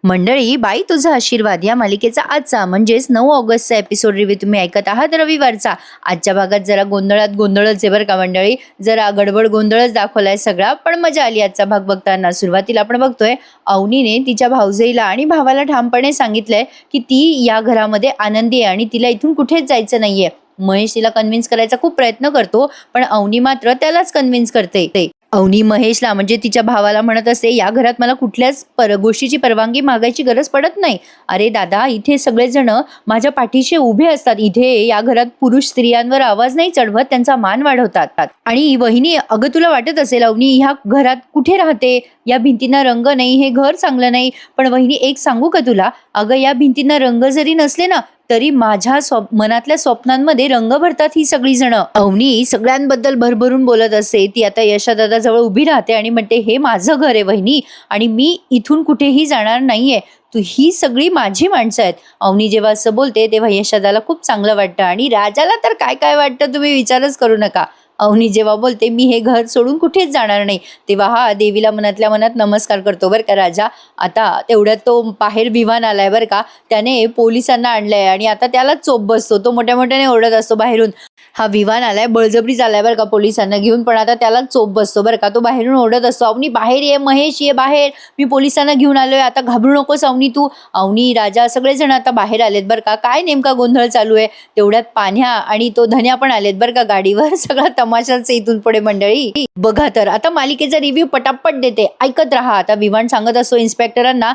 मंडळी, बाई तुझा आशीर्वाद या मालिकेचा आजचा म्हणजेच 9 ऑगस्टचा एपिसोड रिव्ह्यू तुम्ही ऐकत आहात रविवारचा. आजच्या भागात जरा गोंधळात गोंधळच आहे बरं का मंडळी. जरा गडबड गोंधळच दाखवलाय सगळा, पण मजा आली आजचा भाग बघताना. सुरुवातीला आपण बघतोय अवनीने तिच्या भाऊजाईला आणि भावाला ठामपणे सांगितलंय की ती या घरामध्ये आनंदी आहे आणि तिला इथून कुठेच जायचं नाहीये. महेश तिला कन्व्हिन्स करायचा खूप प्रयत्न करतो, पण अवनी मात्र त्यालाच कन्व्हिन्स करते. अवनी महेशला म्हणजे तिच्या भावाला म्हणत असते, या घरात मला कुठल्याच गोष्टीची परवानगी मागायची गरज पडत नाही. अरे दादा, इथे सगळेजण माझ्या पाठीशी उभे असतात. इथे या घरात पुरुष स्त्रियांवर आवाज नाही चढवत, त्यांचा मान वाढवतात. आणि वहिनी, अगं तुला वाटत असेल अवनी ह्या घरात कुठे राहते, या भिंतींना रंग नाही, हे घर चांगलं नाही. पण वहिनी एक सांगू का तुला, अगं या भिंतींना रंग जरी नसले ना तरी माझ्या मनातल्या स्वप्नांमध्ये रंग भरतात ही सगळी जण. अवनी सगळ्यांबद्दल भरभरून बोलत असते. ती आता यशादादा जवळ उभी राहते आणि म्हणते, हे माझं घर आहे वहिनी आणि मी इथून कुठेही जाणार नाहीये. तू ही सगळी माझी माणसं आहेत. अवनी जेव्हा असं बोलते तेव्हा यशादाला खूप चांगलं वाटतं आणि राजाला तर काय काय वाटतं तुम्ही विचारच करू नका. अवनी जेव्हा बोलते मी हे घर सोडून कुठेच जाणार नाही, तेव्हा हा देवीला मनातल्या मनात नमस्कार करतो बरं का राजा. आता तेवढ्यात तो बाहेर विमान आलाय बरं का, त्याने पोलिसांना आणलंय आणि आता त्याला चोप बसतो. तो मोठ्या मोठ्याने ओरडत असतो बाहेरून, हा विमान आलाय, बळजबरी चाललाय बरं का पोलिसांना घेऊन, पण आता त्याला चोप बसतो बरं का. तो बाहेरून ओरडत असतो, अवनी बाहेर ये, महेश ये बाहेर, मी पोलिसांना घेऊन आलोय, आता घाबरू नकोस अवनी तू. अवनी राजा सगळेजण आता बाहेर आलेत बरं का. काय नेमका गोंधळ चालू आहे. तेवढ्यात पान्ह्या आणि तो धन्या पण आलेत बरं का गाडीवर. सगळा तमाशाच इथून पुढे मंडळी. बघा तर आता मालिकेचा रिव्ह्यू पटापट देते, ऐकत राहा. आता विमान सांगत असतो इन्स्पेक्टरांना,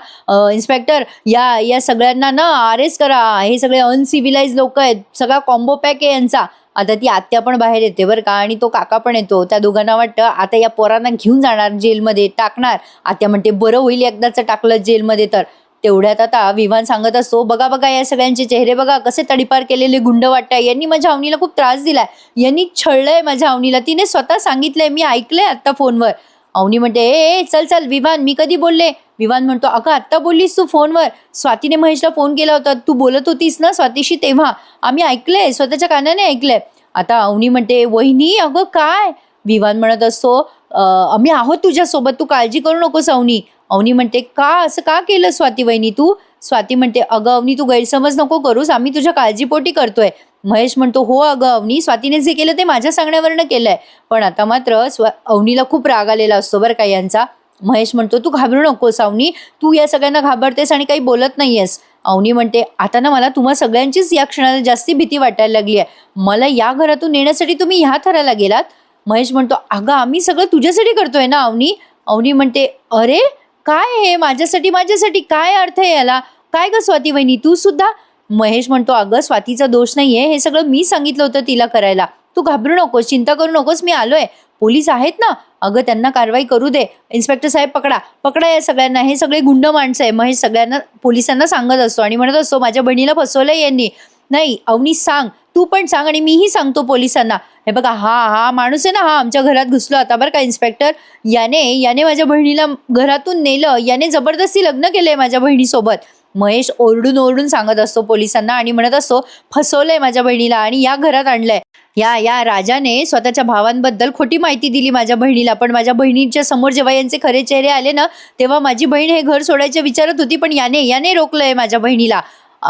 इन्स्पेक्टर या सगळ्यांना ना अरेस्ट करा, हे सगळे अनसिव्हिलाइज लोक आहेत, सगळा कॉम्बो पॅक आहे यांचा. आता ती आत्या पण बाहेर येते बरं का आणि तो काका पण येतो. त्या दोघांना वाटतं आता या पोरांना घेऊन जाणार, जेलमध्ये टाकणार. आत्या म्हणते बरं होईल एकदाच टाकलं जेलमध्ये तर. तेवढ्यात आता विमान सांगत असतो, बघा बघा या सगळ्यांचे चेहरे बघा, कसे तडीपार केलेले गुंड वाटताय. यांनी माझ्या अवनीला खूप त्रास दिलाय, यांनी छळलंय माझ्या अवनीला, तिने स्वतः सांगितलंय, मी ऐकलंय आता फोनवर. अवनी म्हणते, ए चल चल विमान, मी कधी बोलले. विमान म्हणतो, अगं आत्ता बोललीस तू फोनवर, स्वातीने महेशला फोन केला होता, तू बोलत होतीस ना स्वातीशी तेव्हा, आम्ही ऐकलंय, स्वतःच्या कानाने ऐकलंय. आता अवनी म्हणते, वहिनी अगं काय. विमान म्हणत असतो, आम्ही आहोत तुझ्यासोबत, तू काळजी करू नकोस अवनी. अवनी म्हणते, का असं का केलं स्वाती वहिनी तू. स्वाती म्हणते, अगं अवनी तू गैरसमज नको करूस, आम्ही तुझ्या काळजीपोटी करतोय. महेश म्हणतो, हो अगं अवनी, स्वातीने जे केलं ते माझ्या सांगण्यावरनं केलंय. पण आता मात्र अवनीला खूप राग आलेला असतो बरं का यांचा. महेश म्हणतो, तू घाबरू नकोस अवनी, तू या सगळ्यांना घाबरतेस आणि काही बोलत नाहीयेस. अवनी म्हणते, आता ना मला तुम्हा सगळ्यांचीच या क्षणाला जास्ती भीती वाटायला लागली आहे. मला या घरातून नेण्यासाठी तुम्ही ह्या थराला गेलात. महेश म्हणतो, अगं आम्ही सगळं तुझ्यासाठी करतोय ना अवनी. अवनी म्हणते, अरे काय हे माझ्यासाठी माझ्यासाठी काय अर्थ आहे याला, काय ग स्वाती वहिनी तू सुद्धा. महेश म्हणतो, अगं स्वातीचा दोष नाहीये, हे सगळं मी सांगितलं होतं तिला करायला. तू घाबरू नकोस, चिंता करू नकोस, मी आलोय, पोलीस आहेत ना, अगं त्यांना कारवाई करू दे. इन्स्पेक्टर साहेब पकडा पकडा या सगळ्यांना, हे सगळे गुंड माणसं आहे. महेश सगळ्यांना पोलिसांना सांगत असतो आणि म्हणत असतो, माझ्या बहिणीला फसवलंय यांनी. नाही अवनी सांग, तू पण सांग आणि मीही सांगतो पोलिसांना. हे बघा हा माणूस आहे ना, हा आमच्या घरात घुसलो आता बरं का इन्स्पेक्टर, याने माझ्या बहिणीला घरातून नेलं, याने जबरदस्ती लग्न केलंय माझ्या बहिणीसोबत. महेश ओरडून ओरडून सांगत असतो पोलिसांना आणि म्हणत असतो, फसवलंय माझ्या बहिणीला आणि या घरात आणलंय. या राजाने स्वतःच्या भावांबद्दल खोटी माहिती दिली माझ्या बहिणीला, पण माझ्या बहिणीच्या समोर जेव्हा यांचे खरे चेहरे आले ना, तेव्हा माझी बहीण हे घर सोडायचे विचारत होती, पण याने रोखलंय माझ्या बहिणीला.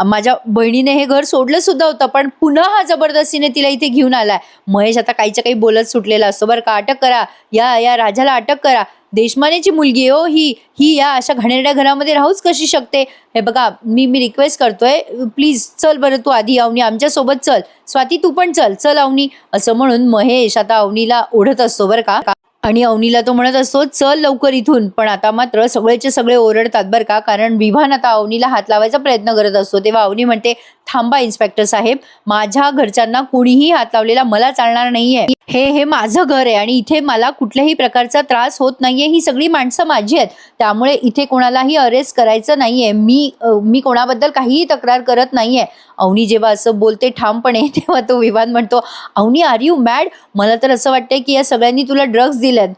माझ्या बहिणीने हे घर सोडलं सुद्धा होतं, पण पुन्हा हा जबरदस्तीने तिला इथे घेऊन आलाय. महेश आता काहीच्या काही बोलत सुटलेला असतो बरं का. अटक करा या राजाला, अटक करा, देशमानेची मुलगी हो ही या अशा घाणेरड्या घरामध्ये राहूच कशी शकते. हे बघा मी रिक्वेस्ट करतोय, प्लीज चल बरं तू आधी अवनी आमच्यासोबत चल, स्वाती तू पण चल अवनी. असं म्हणून महेश आता अवनीला ओढत असतो बरं का आणि अवनीला तो म्हणत असतो, चल लवकर इथून. पण आता मात्र सगळेचे सगळे ओरडतात बरं का, कारण विभान आता अवनीला हात लावायचा प्रयत्न करत असतो. तेव्हा अवनी म्हणते, थांबा इन्स्पेक्टर साहेब, माझ्या घरच्यांना कोणीही हात लावलेला मला चालणार नाहीये. हे माझं घर आहे आणि इथे मला कुठल्याही प्रकारचा त्रास होत नाहीये. ही सगळी माणसं माझी आहेत, त्यामुळे इथे कोणालाही अरेस्ट करायचं नाहीये. मी कोणाबद्दल काहीही तक्रार करत नाहीये. अवनी जेव्हा असं बोलते ठामपणे तेव्हा तो विमान म्हणतो, अवनी आर यू मॅड, मला तर असं वाटतंय की या सगळ्यांनी तुला ड्रग्ज दिलेत.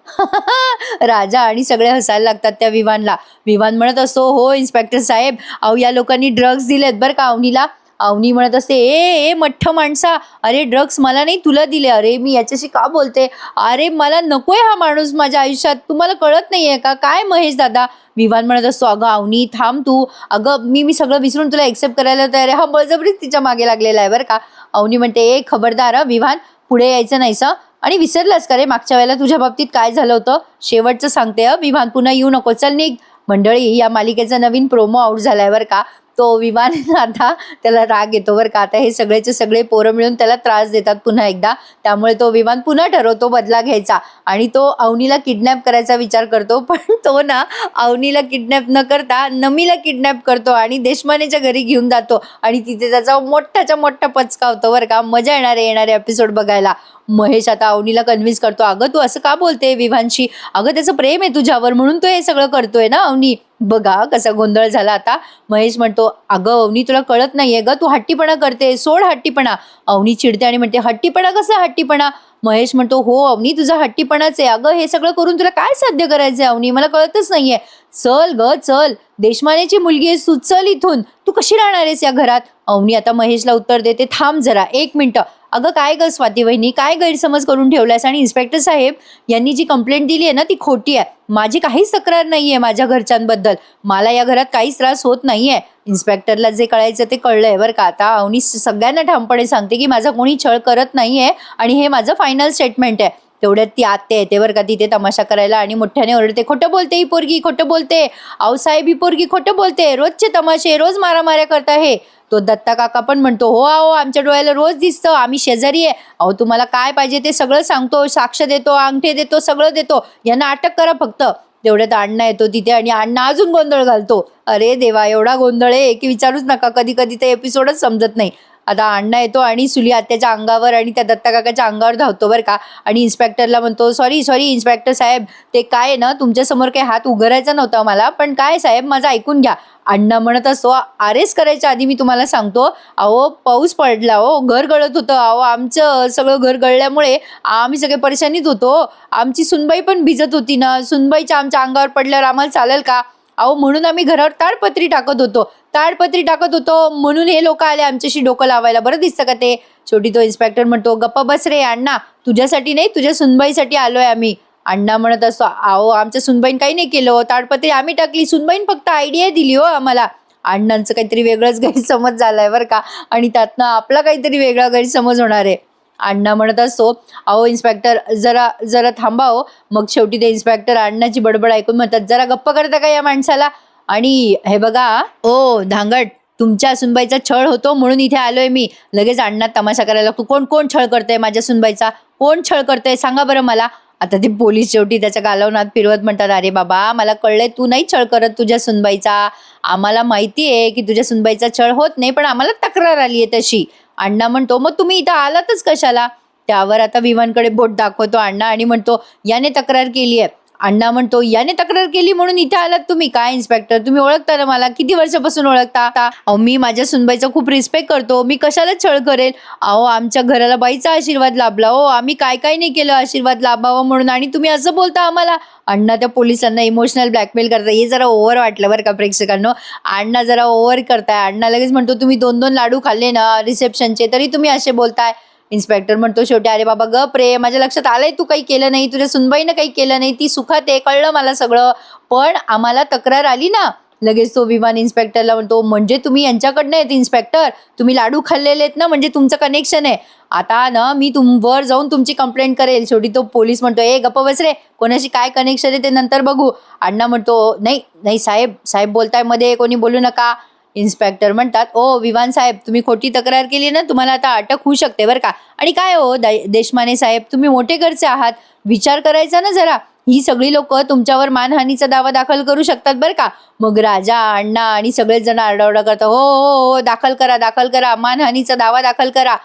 राजा आणि सगळे हसायला लागतात त्या विमानला. विमान म्हणत असतो, हो इन्स्पेक्टर साहेब, अहो या लोकांनी ड्रग्ज दिलेत बरं का अवनीला. अवनी म्हणत असते, ए ए मठ्ठ माणसा, अरे ड्रग्स मला नाही तुला दिले, अरे मी याच्याशी का बोलते, अरे मला नकोय हा माणूस माझ्या आयुष्यात, तुम्हाला कळत नाहीये का काय महेश दादा. विवान म्हणत असतो, अगं अवनी थांब तू, अगं मी सगळं विसरून तुला एक्सेप्ट करायला तयार आहे. हा बळजबरीच तिच्या मागे लागलेला आहे बरं का. अवनी म्हणते, ए खबरदार विवान, पुढे यायचं नाहीस आणि विसरलास का रे मागच्या वेळेला तुझ्या बाबतीत काय झालं होतं, शेवटचं सांगते विवान, पुन्हा येऊ नको, चल निघ. मंडळी, या मालिकेचा नवीन प्रोमो आउट झालाय बरं का. तो विवान आता त्याला राग येतो बरं का. आता हे सगळेचे सगळे पोरं मिळून त्याला त्रास देतात पुन्हा एकदा. त्यामुळे तो विवान पुन्हा ठरवतो बदला घ्यायचा आणि तो अवनीला किडनॅप करायचा विचार करतो. पण तो ना अवनीला किडनॅप न करता नमीला किडनॅप करतो आणि देशमानेच्या घरी घेऊन जातो आणि तिथे त्याचा मोठाच्या मोठा पचका होतो बरं का. मजा येणारे एपिसोड बघायला. महेश आता अवनीला कन्व्हिन्स करतो, अगं तू असं का बोलते विवानशी, अगं त्याचं प्रेम आहे तुझ्यावर म्हणून तो हे सगळं करतोय ना अवनी. बघा कसा गोंधळ झाला आता. महेश म्हणतो, अगं अवनी तुला कळत नाहीये ग, तू हट्टीपणा करते, सोड हट्टीपणा. अवनी चिडते आणि म्हणते, हट्टीपणा कसा हट्टीपणा. महेश म्हणतो, हो अवनी तुझा हट्टीपणाच आहे, अगं हे सगळं करून तुला काय साध्य करायचंय अवनी, मला कळतच नाहीये. चल ग चल, देशमानेची मुलगी आहेस तू, चल इथून, तू कशी राहणार आहेस या घरात. अवनी आता महेशला उत्तर देते, थांब जरा 1 मिनिटं. अगं काय ग स्वाती वहिनी, काय गैरसमज करून ठेवलायस, आणि इन्स्पेक्टर साहेब यांनी जी कंप्लेंट दिली आहे ना ती खोटी आहे, माझी काहीच तक्रार नाहीये माझ्या घरच्यांबद्दल, मला या घरात काहीच त्रास होत नाहीये. इन्स्पेक्टरला जे कळायचं ते कळलंय बरं का. आता अवनी सगळ्यांना ठामपणे सांगते की माझा कोणी छळ करत नाहीये आणि हे माझं फायनल स्टेटमेंट आहे. तेवढ्यात ती आत्या येते बरं का तिथे तमाशा करायला आणि मोठ्याने ओरडते, खोटं बोलते ही पोरगी, खोटं बोलते, अहो साहेब ही पोरगी खोटं बोलते, रोजचे तमाशे, रोज मारामाऱ्या करता हे. तो दत्ता काका पण म्हणतो, हो अहो आमच्या डोळ्याला रोज दिसतं, आम्ही शेजारी आहे, अहो तुम्हाला काय पाहिजे ते सगळं सांगतो, साक्ष देतो, अंगठे देतो, सगळं देतो, यांना अटक करा फक्त. तेवढ्यात अण्णा येतो तिथे आणि अण्णा अजून गोंधळ घालतो. अरे देवा, एवढा गोंधळ आहे की विचारूच नका, कधी कधी ते एपिसोडच समजत नाही. आता अण्णा येतो आणि सुली आत्याच्या अंगावर आणि त्या दत्ता काकाच्या अंगावर धावतो बरं का. आणि इन्स्पेक्टरला म्हणतो, सॉरी इन्स्पेक्टर साहेब, ते काय ना तुमच्यासमोर काही हात उघडायचा नव्हता मला, पण काय साहेब माझं ऐकून घ्या. अण्णा म्हणत असतो, अरेस्ट करायच्या आधी मी तुम्हाला सांगतो, अहो पाऊस पडला, हो घर गळत होतं, अहो आमचं सगळं घर गळल्यामुळे आम्ही सगळे परेशानीत होतो, आमची सुनबाई पण भिजत होती ना, सुनबाईच्या आमच्या अंगावर पडल्यावर आम्हाला चालेल का, अहो म्हणून आम्ही घरावर ताडपत्री टाकत होतो म्हणून हे लोक आले आमच्याशी डोकं लावायला, बरं दिसतं का ते. शेवटी तो इन्स्पेक्टर म्हणतो, गप्पा बस रे अण्णा, तुझ्यासाठी नाही तुझ्या सुनबाईसाठी आलोय आम्ही. अण्णा म्हणत असतो, अहो आमच्या सुनबाईन काही नाही केलं, ताडपत्री आम्ही टाकली, सुनबाईन फक्त आयडिया दिली हो आम्हाला. अण्णांचं काहीतरी वेगळंच गैरसमज झालाय बरं का आणि त्यातनं आपला काहीतरी वेगळा गैरसमज होणार आहे. अण्णा म्हणत असतो, अहो इन्स्पेक्टर जरा जरा थांबा हो. मग शेवटी ते इन्स्पेक्टर अण्णाची बडबड ऐकून म्हणतात, जरा गप्प करता का या माणसाला. आणि हे बघा ओ धांगड, तुमच्या सुनबाईचा छळ होतो म्हणून इथे आलोय मी. लगेच अण्णा तमाशा करायला लागतो, कोण कोण छळ करतंय माझ्या सुनबाईचा, कोण छळ करतंय सांगा बरं मला. आता ते पोलीस शेवटी त्याच्या गालावर हात फिरवत म्हणतात, अरे बाबा मला कळलंय तू नाही छळ करत तुझ्या सुनबाईचा, आम्हाला माहिती आहे की तुझ्या सुनबाईचा छळ होत नाही, पण आम्हाला तक्रार आली आहे तशी. अण्णा म्हणतो, मग तुम्ही इथं आलातच कशाला. त्यावर आता विवानकडे बोट दाखवतो अण्णा आणि म्हणतो, याने तक्रार केली आहे. अण्णा म्हणतो, याने तक्रार केली म्हणून इथे आलात तुम्ही. काय इन्स्पेक्टर तुम्ही ओळखता ना मला, किती वर्षापासून ओळखता. अहो मी माझ्या सुनबाईचा खूप रिस्पेक्ट करतो, मी कशाला छळ करेल. अहो आमच्या घराला बाईचा आशीर्वाद लाभला, हो आम्ही काय काय नाही केलं आशीर्वाद लाभावं म्हणून, आणि तुम्ही असं बोलता आम्हाला. अण्णा त्या पोलिसांना इमोशनल ब्लॅकमेल करताय, हे जरा ओव्हर वाटलं बरं का प्रेक्षकांनो. अण्णा जरा ओव्हर करताय. अण्णा लगेच म्हणतो, तुम्ही 2-2 लाडू खाल्ले ना रिसेप्शनचे तरी तुम्ही असे बोलताय. इन्स्पेक्टर म्हणतो शेवटी, अरे बाबा गप रे, माझ्या लक्षात आलंय तू काही केलं नाही, तुझ्या सुनबाईनं काही केलं नाही, ती सुखात आहे, कळलं मला सगळं, पण आम्हाला तक्रार आली ना. लगेच तो विमान इन्स्पेक्टरला म्हणतो, म्हणजे तुम्ही यांच्याकडनं आहेत इन्स्पेक्टर, तुम्ही लाडू खाल्लेले आहेत ना, म्हणजे तुमचं कनेक्शन आहे. आता ना मी वर जाऊन तुमची कंप्लेंट करेल. शेवटी तो पोलीस म्हणतो, ए गप्प बस रे, कोणाशी काय कनेक्शन आहे ते नंतर बघू. अण्णा म्हणतो, नाही नाही साहेब बोलताय, मध्ये कोणी बोलू नका. इन्स्पेक्टर म्हणतात, ओ विवान साहेब तुम्ही खोटी तक्रार केली ना, तुम्हाला आता अटक होऊ शकते बरं का. आणि काय हो देशमाने साहेब, तुम्ही मोठे घरचे आहात, विचार करायचा ना जरा, ही सगळी लोक तुमच्यावर मानहानीचा दावा दाखल करू शकतात बरं का. मग राजा अण्णा आणि सगळेच जण आरडाओरडा करतात, हो हो हो दाखल करा, मानहानीचा दावा दाखल करा.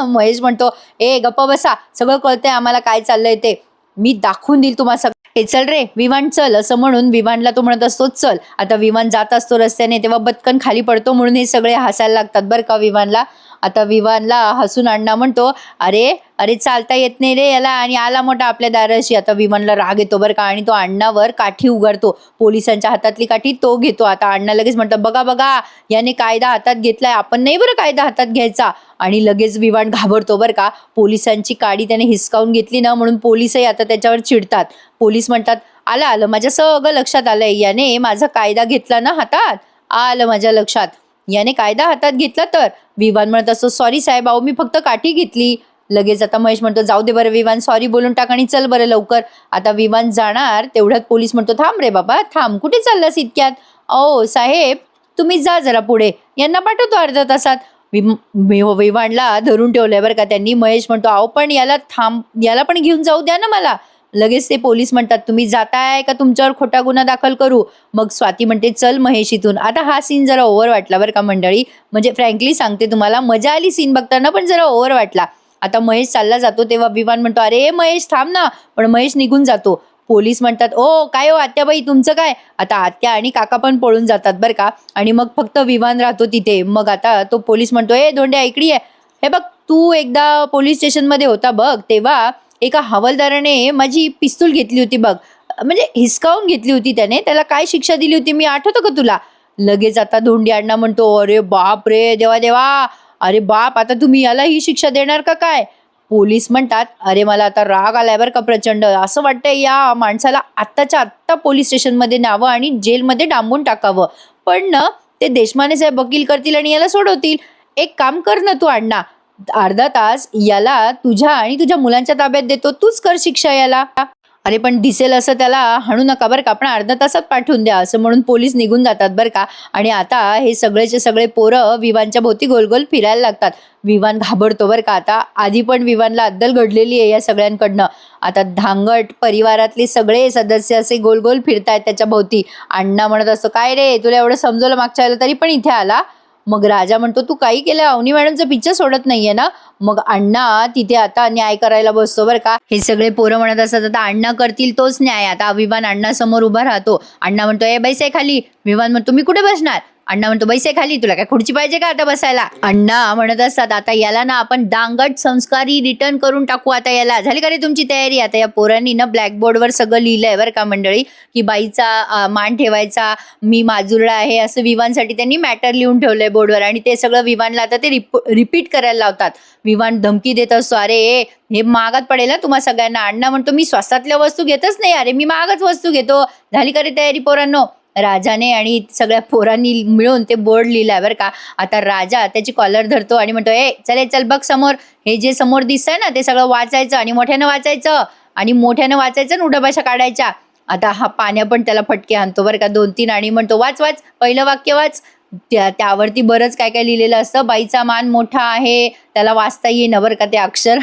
महेश म्हणतो, ए गप्प बसा, सगळं कळतंय आम्हाला काय चाललंय ते, मी दाखवून देईल तुम्हाला सगळं. हे चल रे विमान चल, असं म्हणून विमानला तो म्हणत असतो चल. आता विमान जात असतो रस्त्याने, तेव्हा बत्कन खाली पडतो म्हणून हे सगळे हसायला लागतात बरं का विमानला. आता विवानला हसून अण्णा म्हणतो, अरे अरे चालता येत नाही रे याला, आणि आला मोठा आपल्या दाराशी. आता विमानला राग येतो बरं का, आणि तो अण्णावर काठी उगारतो. पोलिसांच्या हातातली काठी तो घेतो. आता अण्णा लगेच म्हणतात, बघा बघा याने कायदा हातात घेतलाय, आपण नाही बरं कायदा हातात घ्यायचा. आणि लगेच विमान घाबरतो बरं का. पोलिसांची काडी त्याने हिसकावून घेतली ना, म्हणून पोलिसही आता त्याच्यावर चिडतात. पोलीस म्हणतात, आलं आलं माझ्या सगळं लक्षात आलंय, याने माझा कायदा घेतला ना हातात, आलं माझ्या लक्षात, याने कायदा हातात घेतला तर. विवान म्हणत असतो, सॉरी साहेब, अहो मी फक्त काठी घेतली. लगेच आता महेश म्हणतो, जाऊ दे बरं विवान, सॉरी बोलून टाक आणि चल बरं लवकर. आता विवान जाणार तेवढ्यात पोलीस म्हणतो, थांब रे बाबा थांब, कुठे चाललास इतक्यात. ओ साहेब तुम्ही जा जरा पुढे, यांना पाठवतो अर्ध्या तासात. विवानला धरून ठेवलंय बरं का त्यांनी. महेश म्हणतो, अहो पण याला पण घेऊन जाऊ द्या ना मला. लगेच ते पोलीस म्हणतात, तुम्ही जाताय का तुमच्यावर खोटा गुन्हा दाखल करू. मग स्वाती म्हणते, चल महेश इथून. आता हा सीन जरा ओव्हर वाटला बरं का मंडळी, म्हणजे फ्रँकली सांगते तुम्हाला, मजा आली सीन बघताना पण जरा ओव्हर वाटला. आता महेश चालला जातो तेव्हा विवान म्हणतो, अरे महेश थांब ना, पण महेश निघून जातो. पोलीस म्हणतात, ओ काय हो आत्याबाई तुमचं काय. आता आत्या आणि काका पण पळून जातात बरं का, आणि मग फक्त विवान राहतो तिथे. मग आता तो पोलीस म्हणतो, ए धोंड्या इकडी आहे, हे बघ तू एकदा पोलीस स्टेशनमध्ये होता बघ, तेव्हा एका हवालदाराने माझी पिस्तूल घेतली होती बघ, म्हणजे हिसकावून घेतली होती त्याने, त्याला काय शिक्षा दिली होती मी आठवतं का तुला. लगेच आता धोंडी अण्णा म्हणतो, अरे बाप रे देवा देवा, अरे बाप आता तुम्ही याला ही शिक्षा देणार का काय. पोलीस म्हणतात, अरे मला आता राग आलाय बरं का प्रचंड, असं वाटतंय या माणसाला आत्ताच्या आत्ता पोलीस स्टेशनमध्ये न्यावं आणि जेलमध्ये डांबून टाकावं. पण ना ते देशमाने साहेब वकील करतील आणि याला सोडवतील. एक काम कर ना तू अण्णा, अर्धा तास याला तुझ्या आणि तुझ्या मुलांच्या ताब्यात देतो, तूच कर शिक्षा याला. अरे पण दिसेल असं त्याला हाणू नका बरं का, आपण अर्धा तासात पाठवून द्या, असं म्हणून पोलीस निघून जातात बरं का. आणि आता हे सगळेचे सगळे पोरं विवानच्या भोवती गोल गोल फिरायला लागतात. विवान घाबरतो बरं का. आता आधी पण विवानला अद्दल घडलेली आहे या सगळ्यांकडनं. आता धांगट परिवारातले सगळे सदस्य असे गोल गोल फिरतायत त्याच्या भोवती. अण्णा म्हणत असतो, काय रे तुला एवढं समजवलं मागच्या वेळेला तरी पण इथे आला. मग राजा म्हणतो, तू काही केलं, अवनी मॅडमचा पिक्चर सोडत नाहीये ना. मग अण्णा तिथे आता न्याय करायला बसतो बरं का. हे सगळे पोरं म्हणत असतात, आता अण्णा करतील तोच न्याय. आता विवान अण्णा समोर उभा राहतो. अण्णा म्हणतो, ए बैसे खाली. विवान म्हणतो, मी कुठे बसणार. अण्णा म्हणतो, बैसे खाली, तुला काय खुर्ची पाहिजे का आता बसायला. अण्णा म्हणत असतात, आता याला ना आपण दांगट संस्कारी रिटर्न करून टाकू. आता याला झाली का रे तुमची तयारी. आता या पोरांनी ना ब्लॅकबोर्डवर सगळं लिहिलंय बरं का मंडळी, की बाईचा मान ठेवायचा, मी माजुरडा आहे, असं विवानसाठी त्यांनी मॅटर लिहून ठेवलंय बोर्डवर. आणि ते सगळं विवानला आता ते रिपीट करायला लावतात. विवान धमकी देत असतो, अरे हे महागात पडेल ना तुम्हा सगळ्यांना. अण्णा म्हणतो, मी स्वस्तातल्या वस्तू घेतच नाही, अरे मी महागच वस्तू घेतो. झाली का रे तयारी पोरांनो. राजाने आणि सगळ्या पोरांनी मिळून ते बोर्ड लिहिलाय बरं का. आता राजा त्याची कॉलर धरतो आणि म्हणतो, ए चल बघ समोर, हे जे समोर दिसतंय ना ते सगळं वाचायचं आणि मोठ्यानं वाचायचं, आणि मोठ्यानं वाचायचं आणि उड्या भाषा काढायच्या. आता हा पाण्या पण त्याला फटके आणतो बरं का 2-3, आणि म्हणतो, वाच वाच पहिलं वाक्य वाच. त्यावरती बरंच काय काय लिहिलेलं असतं. बाईचा मान मोठा आहे, त्याला वाचता येईना बरं का ते अक्षर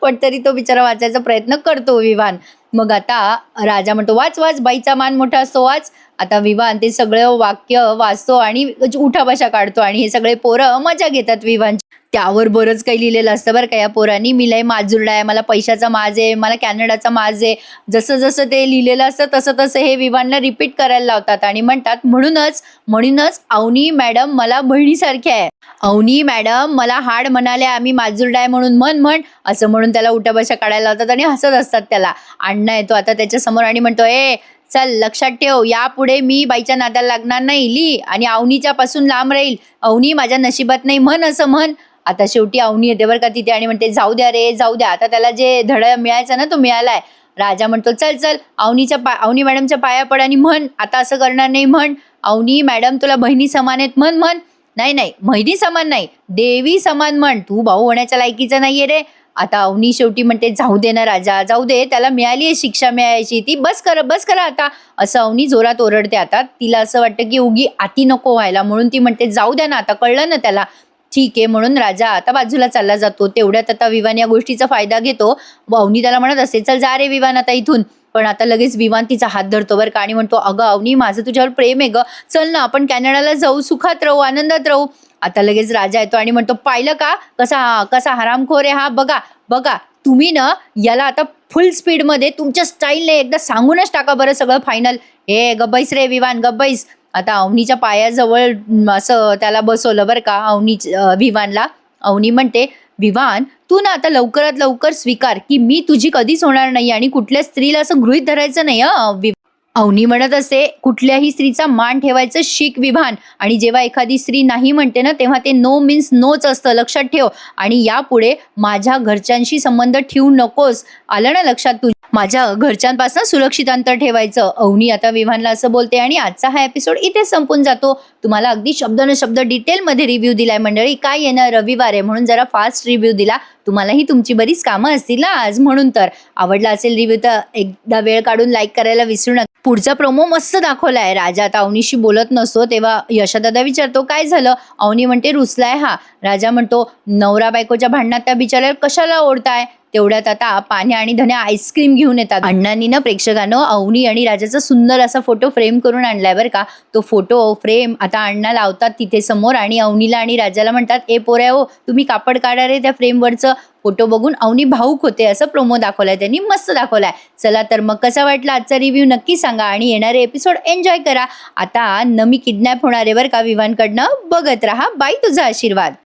पण तरी तो बिचारा वाचायचा प्रयत्न करतो विवान. मग आता राजा म्हणतो, वाच वाच, बाईचा मान मोठा असतो वाच. आता विवान ते सगळं वाक्य वाचतो आणि उठाबशा काढतो, आणि हे सगळे पोरं मजा घेतात विवान. त्यावर बरंच काही लिहिलेलं असतं बरं का या पोरांनी. मी लय माजुरडा आहे, मला पैशाचा माज आहे, मला कॅनडाचा माज आहे. जसं जसं ते लिहिलेलं असतं तसं तसं हे विवानला रिपीट करायला लावतात आणि म्हणतात, म्हणूनच अवनी मॅडम मला बहिणीसारख्या आहे. अवनी मॅडम मला हाड म्हणाल्या, आम्ही माजुरडा आहे म्हणून म्हण असं म्हणून त्याला उठाबशा काढायला लावतात आणि हसत असतात त्याला. अण्णा येतो आता त्याच्या समोर आणि म्हणतो, ए चल लक्षात ठेव, यापुढे मी बाईच्या नादाला लागणार नाही, ली आणि अवनीच्या पासून लांब राहील. अवनी माझ्या नशिबात नाही म्हण, असं म्हण. आता शेवटी अवनी येते बरं का तिथे आणि म्हणते, जाऊ द्या रे जाऊ द्या, आता त्याला जे धडा मिळायचा ना तो मिळालाय. राजा म्हणतो, चल अवनी मॅडमच्या पाया पड आणि म्हण, आता असं करणार नाही म्हण. अवनी मॅडम तुला बहिणी समान आहेत म्हण. नाही बहिणी समान नाही, देवी समान म्हण, तू भाऊ होण्याच्या लायकीचा नाहीये रे. आता अवनी शेवटी म्हणते, जाऊ दे ना राजा जाऊ दे, त्याला मिळाली आहे शिक्षा मिळायची ती, बस करा आता, असं अवनी जोरात ओरडते. आता तिला असं वाटतं की उगी आती नको व्हायला, म्हणून ती म्हणते, जाऊ द्या ना आता, कळलं ना त्याला. ठीक आहे म्हणून राजा आता बाजूला चालला जातो. तेवढ्यात आता विवान या गोष्टीचा फायदा घेतो. अवनी त्याला म्हणत असते, चल जा रे विवान आता इथून. पण आता लगेच विवान तिचा हात धरतो बरं का आणि म्हणतो, अगं अवनी माझं तुझ्यावर प्रेम आहे ग, चल ना आपण कॅनडाला जाऊ, सुखात राहू, आनंदात राहू. आता लगेच राजा येतो आणि म्हणतो, पाहिलं का कसा हरामखोर आहे हा, बघा तुम्ही ना याला आता फुल स्पीडमध्ये तुमच्या स्टाईलने एकदा सांगूनच टाका बरं सगळं फायनल. हे गब्बैस रे विवान गब्बैस. आता अवनीच्या पायाजवळ असं त्याला बसवलं बरं का विवानला. अवनी म्हणते, विवान तू ना आता लवकरात लवकर स्वीकार की मी तुझी कधीच होणार नाही आणि कुठल्या स्त्रीला असं गृहीत धरायचं नाही अवनी म्हणत असते, कुठल्याही स्त्रीचा मान ठेवायचं शिक विभान. आणि जेव्हा एखादी स्त्री नाही म्हणते ना, तेव्हा ते नो मीन्स नोच असतं, लक्षात ठेव. आणि यापुढे माझ्या घरच्यांशी संबंध ठेवू नकोस, आलं ना लक्षात? तू माझ्या घरच्यांपासून सुरक्षित अंतर ठेवायचं. अवनी आता विभानला असं बोलते आणि आजचा हा एपिसोड इथे संपून जातो. तुम्हाला अगदी शब्द न शब्द डिटेलमध्ये रिव्ह्यू दिलाय मंडळी. काय येणार रविवार आहे म्हणून जरा फास्ट रिव्ह्यू दिला. तुम्हालाही तुमची बरीच कामं असतील ना आज, म्हणून तर आवडला असेल रिव्ह्यू तर एकदा वेळ काढून लाईक करायला विसरू नका. पुढचा प्रोमो मस्त दाखवलाय. राजा आता अवनीशी बोलत नसतो तेव्हा यशादादा विचारतो काय झालं. अवनी म्हणते रुसलाय हा. राजा म्हणतो नवरा बायकोच्या भांडणात त्या बिचाऱ्याला कशाला ओढताय. तेवढ्यात आता पाण्या आणि धन्या आईस्क्रीम घेऊन येतात. अण्णांनी ना प्रेक्षकांनो अवनी आणि राजाचा सुंदर असा फोटो फ्रेम करून आणलाय बरं का. तो फोटो फ्रेम आता अण्णा लावतात तिथे समोर आणि अवनीला आणि राजाला म्हणतात ए पोऱ्या हो तुम्ही कापड काढा रे त्या फ्रेमवरचं. फोटो बघून अवनी भाऊक होते असं प्रोमो दाखवलाय त्यांनी, मस्त दाखवलाय. चला तर मग कसा वाटला आजचा रिव्ह्यू नक्की सांगा आणि येणारे एपिसोड एन्जॉय करा. आता नमी किडनॅप होणार आहे बरं का विवानकडनं, बघत राहा. बाय तुझा आशीर्वाद.